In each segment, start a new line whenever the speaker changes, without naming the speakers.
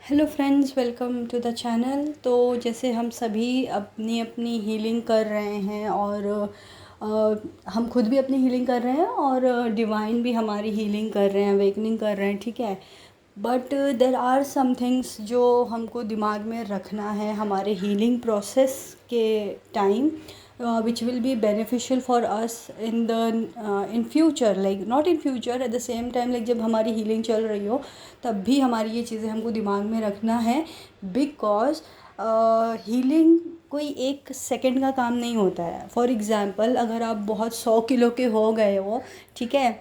Hello friends, welcome to the channel. तो जैसे हम सभी अपनी अपनी हीलिंग कर रहे हैं और हम खुद भी अपनी हीलिंग कर रहे हैं और डिवाइन भी हमारी हीलिंग कर रहे हैं, अवेकनिंग कर रहे हैं, ठीक है। But there are some things जो हमको दिमाग में रखना है हमारे हीलिंग प्रोसेस के time, which will be beneficial for us in future, like not in future, at the same time, like जब हमारी हीलिंग चल रही हो तब भी हमारी ये चीज़ें हमको दिमाग में रखना है। बिकॉज हीलिंग कोई एक सेकंड का काम नहीं होता है। फॉर एग्ज़ाम्पल, अगर आप बहुत 100 किलो के हो गए हो, ठीक है,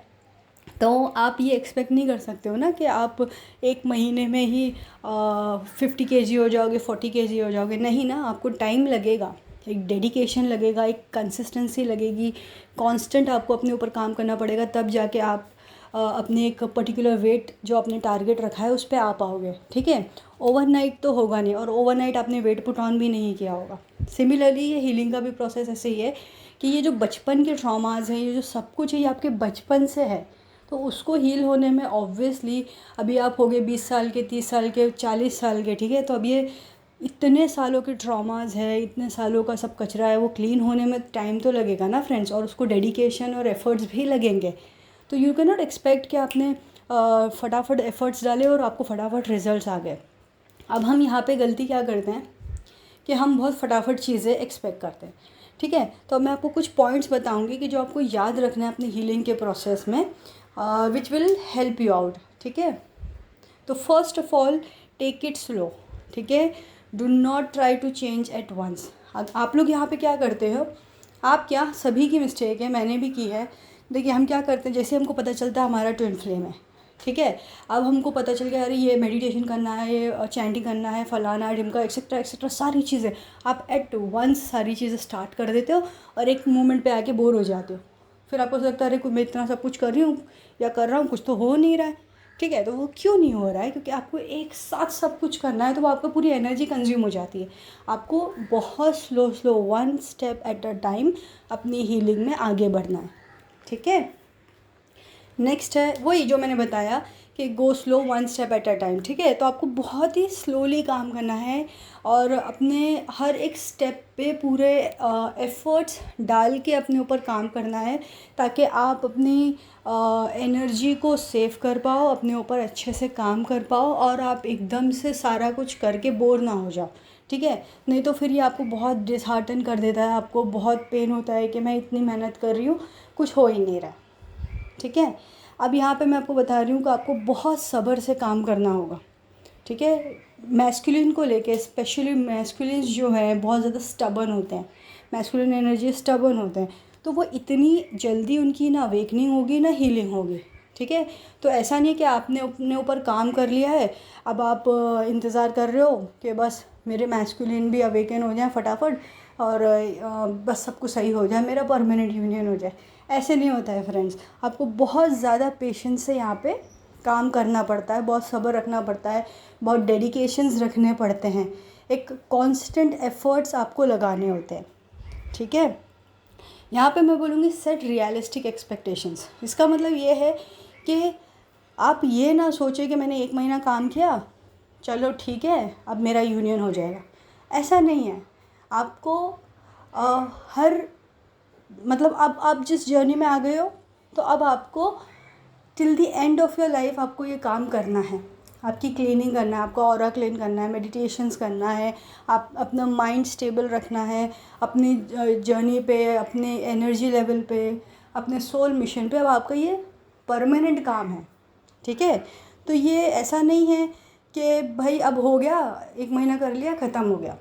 तो आप ये एक्सपेक्ट नहीं कर सकते हो ना कि आप एक महीने में ही 50 kg हो जाओगे, 40 kg हो जाओगे। नहीं ना, आपको टाइम लगेगा, एक डेडिकेशन लगेगा, एक कंसिस्टेंसी लगेगी, कांस्टेंट आपको अपने ऊपर काम करना पड़ेगा, तब जाके आप अपने एक पर्टिकुलर वेट जो आपने टारगेट रखा है उस पर आ पाओगे, ठीक है। ओवरनाइट तो होगा नहीं, और ओवरनाइट आपने वेट पुट ऑन भी नहीं किया होगा। सिमिलरली ये हीलिंग का भी प्रोसेस ऐसे ही है कि ये जो बचपन के ट्रॉमाज हैं, ये जो सब कुछ है, ये आपके बचपन से है। तो उसको हील होने में ऑब्वियसली, अभी आप हो गए 20 साल के, 30 साल के, 40 साल के, ठीक है, तो अब ये इतने सालों के ट्रॉमाज है, इतने सालों का सब कचरा है, वो क्लीन होने में टाइम तो लगेगा ना फ्रेंड्स, और उसको डेडिकेशन और एफर्ट्स भी लगेंगे। तो यू कैन नॉट एक्सपेक्ट कि आपने फटाफट एफर्ट्स डाले और आपको फटाफट रिजल्ट्स आ गए। अब हम यहाँ पे गलती क्या करते हैं कि हम बहुत फटाफट चीज़ें एक्सपेक्ट करते हैं, ठीक है। तो अब मैं आपको कुछ पॉइंट्स बताऊंगी कि जो आपको याद रखना है अपनी हीलिंग के प्रोसेस में, which will help you out, ठीक है। तो first of all, take it slow, ठीक है। Do not try to change at once. आप लोग यहाँ पे क्या करते हो, आप क्या, सभी की मिस्टेक है, मैंने भी की है। देखिए, हम क्या करते हैं, जैसे हमको पता चलता है हमारा ट्विन फ्लेम है, ठीक है, अब हमको पता चल गया, अरे ये मेडिटेशन करना है, ये चैंटिंग करना है, फलाना ढिमका, एक्सेट्रा एक्सेट्रा, सारी चीज़ें आप एट वंस सारी चीज़ें स्टार्ट कर देते हो और एक मोमेंट पे आके बोर हो जाते हो। फिर आपको लगता है, अरे मैं इतना सब कुछ कर रही हूँ या कर रहा हूँ, कुछ तो हो नहीं रहा है, ठीक है। तो वो क्यों नहीं हो रहा है? क्योंकि आपको एक साथ सब कुछ करना है, तो वो आपका पूरी एनर्जी कंज्यूम हो जाती है। आपको बहुत slow slow, one step at a time अपनी हीलिंग में आगे बढ़ना है, ठीक है। नेक्स्ट है वही जो मैंने बताया कि go slow, one step at a time, ठीक है। तो आपको बहुत ही स्लोली काम करना है और अपने हर एक स्टेप पे पूरे एफर्ट्स डाल के अपने ऊपर काम करना है, ताकि आप अपनी एनर्जी को सेव कर पाओ, अपने ऊपर अच्छे से काम कर पाओ और आप एकदम से सारा कुछ करके बोर ना हो जाओ, ठीक है। नहीं तो फिर ये आपको बहुत डिसहार्टन कर देता है, आपको बहुत पेन होता है कि मैं इतनी मेहनत कर रही हूँ, कुछ हो ही नहीं रहा, ठीक है। अब यहाँ पे मैं आपको बता रही हूँ कि आपको बहुत सब्र से काम करना होगा, ठीक है। मैस्कुलिन को लेके, स्पेशली मैस्कुलिन्स जो है बहुत ज़्यादा स्टबर्न होते हैं, मैस्कुलिन एनर्जी स्टबर्न होते हैं, तो वो इतनी जल्दी उनकी ना अवेकनिंग होगी ना हीलिंग होगी, ठीक है। तो ऐसा नहीं है कि आपने अपने ऊपर काम कर लिया है, अब आप इंतज़ार कर रहे हो कि बस मेरे मैस्कुलिन भी अवेकन हो जाए फटाफट और बस सब कुछ सही हो जाए, मेरा परमानेंट यूनियन हो जाए। ऐसे नहीं होता है फ्रेंड्स, आपको बहुत ज़्यादा पेशेंस से यहाँ पे काम करना पड़ता है, बहुत सब्र रखना पड़ता है, बहुत डेडिकेशंस रखने पड़ते हैं, एक कांस्टेंट एफर्ट्स आपको लगाने होते हैं, ठीक है। यहाँ पे मैं बोलूँगी सेट रियलिस्टिक एक्सपेक्टेशंस। इसका मतलब ये है कि आप ये ना सोचें कि मैंने एक महीना काम किया, चलो ठीक है अब मेरा यूनियन हो जाएगा। ऐसा नहीं है। आपको हर मतलब अब आप जिस जर्नी में आ गए हो, तो अब आपको till the end of your life आपको ये काम करना है। आपकी क्लीनिंग करना है, आपको ऑरा क्लीन करना है, मेडिटेशंस करना है, आप अपना माइंड स्टेबल रखना है अपनी जर्नी पे, अपने एनर्जी लेवल पे, अपने सोल मिशन पे। अब आपका ये परमानेंट काम है, ठीक है। तो ये ऐसा नहीं है कि भाई अब हो गया, एक महीना कर लिया, ख़त्म हो गया,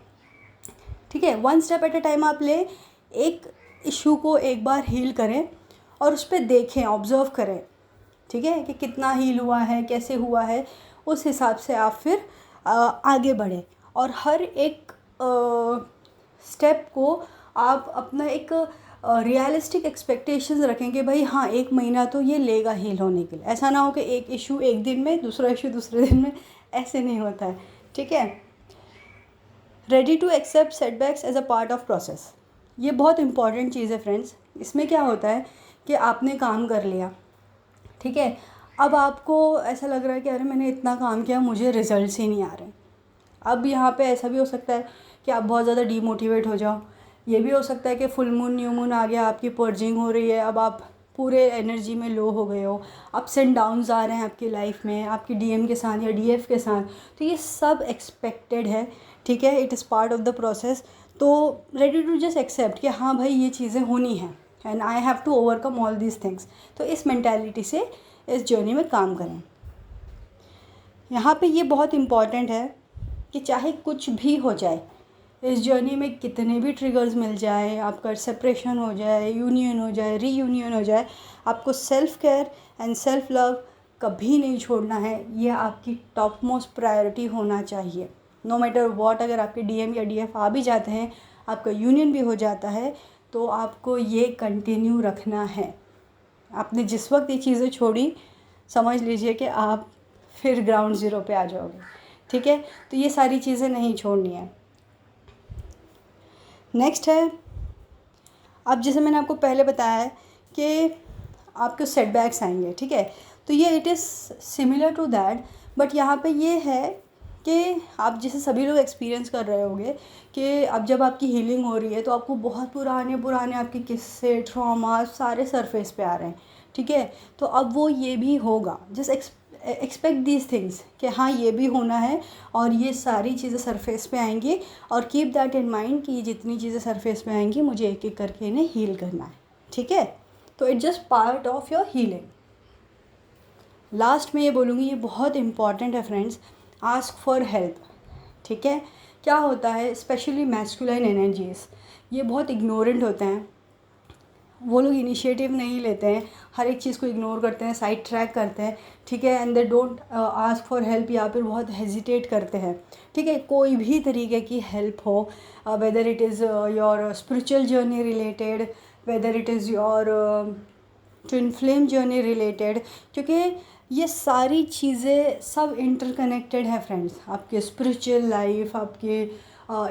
ठीक है। One step at a time आप ले, एक इशू को एक बार हील करें और उस पर देखें, ऑब्ज़र्व करें, ठीक है, कि कितना हील हुआ है, कैसे हुआ है, उस हिसाब से आप फिर आगे बढ़ें। और हर एक स्टेप को आप अपना एक रियलिस्टिक एक्सपेक्टेशंस रखें कि भाई हाँ, एक महीना तो ये लेगा हील होने के लिए। ऐसा ना हो कि एक इशू एक दिन में, दूसरा इशू दूसरे दिन में, ऐसे नहीं होता है, ठीक है। Ready to accept setbacks as a part of process, ये बहुत इंपॉर्टेंट चीज़ है फ्रेंड्स। इसमें क्या होता है कि आपने काम कर लिया, ठीक है, अब आपको ऐसा लग रहा है कि अरे मैंने इतना काम किया, मुझे रिज़ल्ट्स ही नहीं आ रहे। अब यहाँ पे ऐसा भी हो सकता है कि आप बहुत ज़्यादा डीमोटिवेट हो जाओ। ये भी हो सकता है कि फुल मून न्यू मून आ गया, आपकी पर्जिंग हो रही है, अब आप पूरे एनर्जी में लो हो गए हो, अप्स एंड डाउन्स आ रहे हैं आपकी लाइफ में, आपकी डीएम के साथ या डीएफ के साथ। तो ये सब एक्सपेक्टेड है, ठीक है, it is part of the process. तो रेडी टू जस्ट एक्सेप्ट कि हाँ भाई ये चीज़ें होनी हैं and I have to overcome all these things. तो इस मैंटेलिटी से इस जर्नी में काम करें। यहाँ पे ये बहुत इम्पॉर्टेंट है कि चाहे कुछ भी हो जाए इस जर्नी में, कितने भी ट्रिगर्स मिल जाए, आपका सेपरेशन हो जाए, यूनियन हो जाए, रीयूनियन हो जाए, आपको self care and self love कभी नहीं छोड़ना है। ये आपकी टॉप मोस्ट प्रायोरिटी होना चाहिए। नो मैटर व्हाट, अगर आपके डीएम या डीएफ आ भी जाते हैं, आपका यूनियन भी हो जाता है, तो आपको ये कंटिन्यू रखना है। आपने जिस वक्त ये चीज़ें छोड़ी, समझ लीजिए कि आप फिर ग्राउंड ज़ीरो पे आ जाओगे, ठीक है। तो ये सारी चीज़ें नहीं छोड़नी है। नेक्स्ट है, अब जैसे मैंने आपको पहले बताया है कि आपके सेटबैक्स आएंगे, ठीक है। तो ये it is similar to that, but यहाँ पे ये है कि आप जैसे सभी लोग एक्सपीरियंस कर रहे होंगे कि अब जब आपकी हीलिंग हो रही है तो आपको बहुत पुराने पुराने आपके किस्से, ट्रॉमा सारे सरफेस पे आ रहे हैं, ठीक है। तो अब वो ये भी होगा, जस्ट एक्सपेक्ट दीज थिंग्स कि हाँ ये भी होना है और ये सारी चीज़ें सरफेस पे आएंगी, और कीप दैट इन माइंड कि ये जितनी चीज़ें सरफेस पे आएंगी मुझे एक एक करके इन्हें हील करना है, ठीक है। तो it's just part of your healing. Last में ये बोलूँगी, ये बहुत इंपॉर्टेंट है फ्रेंड्स, आस्क फॉर हेल्प, ठीक है। क्या होता है, स्पेशली मैस्कुलाइन एनर्जीज ये बहुत इग्नोरेंट होते हैं, वो लोग इनिशिएटिव नहीं लेते हैं, हर एक चीज़ को इग्नोर करते हैं, साइड ट्रैक करते हैं, ठीक है, and they don't ask for help, या फिर बहुत हेजिटेट करते हैं, ठीक है। कोई भी तरीके की हेल्प हो, whether it is your spiritual journey related, whether it is your twin flame journey related, क्योंकि ये सारी चीज़ें सब इंटरकनेक्टेड है फ्रेंड्स। आपके स्पिरिचुअल लाइफ, आपके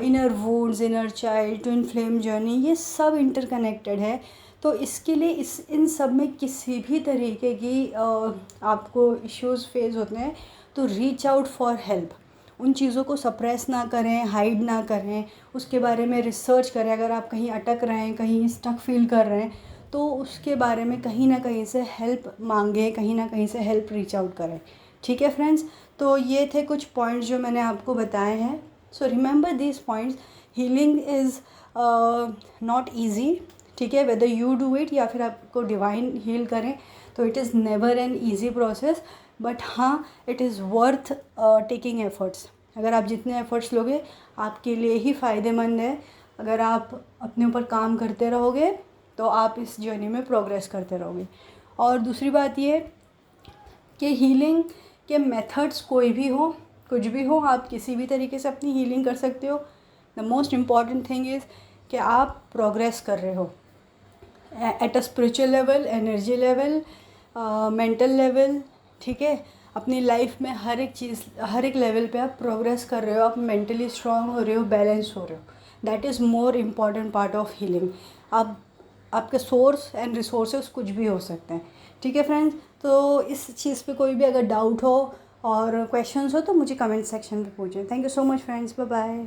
inner woods, inner child, twin flame journey, ये सब इंटरकनेक्टेड है। तो इसके लिए इन सब में किसी भी तरीके की आपको इश्यूज़ फेस होते हैं तो रीच आउट फॉर हेल्प। उन चीज़ों को सप्रेस ना करें, हाइड ना करें, उसके बारे में रिसर्च करें। अगर आप कहीं अटक रहे हैं, कहीं स्टक फील कर रहे हैं, तो उसके बारे में कहीं ना कहीं से हेल्प मांगें, कहीं ना कहीं से हेल्प रीच आउट करें, ठीक है फ्रेंड्स। तो ये थे कुछ पॉइंट्स जो मैंने आपको बताए हैं। So remember this points, healing is not easy, ठीक है, वेदर यू डू इट या फिर आपको डिवाइन हील करें, तो it is never an easy process, but हाँ it is worth taking efforts. अगर आप जितने एफर्ट्स लोगे आपके लिए ही फ़ायदेमंद है। अगर आप अपने ऊपर काम करते रहोगे तो आप इस जर्नी में प्रोग्रेस करते रहोगे। और दूसरी बात ये कि हीलिंग के मेथड्स कोई भी हो, कुछ भी हो, आप किसी भी तरीके से अपनी हीलिंग कर सकते हो। The most important thing is कि आप प्रोग्रेस कर रहे हो at a spiritual level, energy level, mental level, ठीक है। अपनी लाइफ में हर एक चीज़, हर एक लेवल पे आप प्रोग्रेस कर रहे हो, आप मेंटली स्ट्रांग हो रहे हो, बैलेंस हो रहे हो। That is more important part of healing. आप आपके सोर्स एंड रिसोर्सेज कुछ भी हो सकते हैं, ठीक है फ्रेंड्स। तो इस चीज़ पे कोई भी अगर डाउट हो और क्वेश्चंस हो तो मुझे कमेंट सेक्शन पे पूछें। Thank you so much friends, bye bye.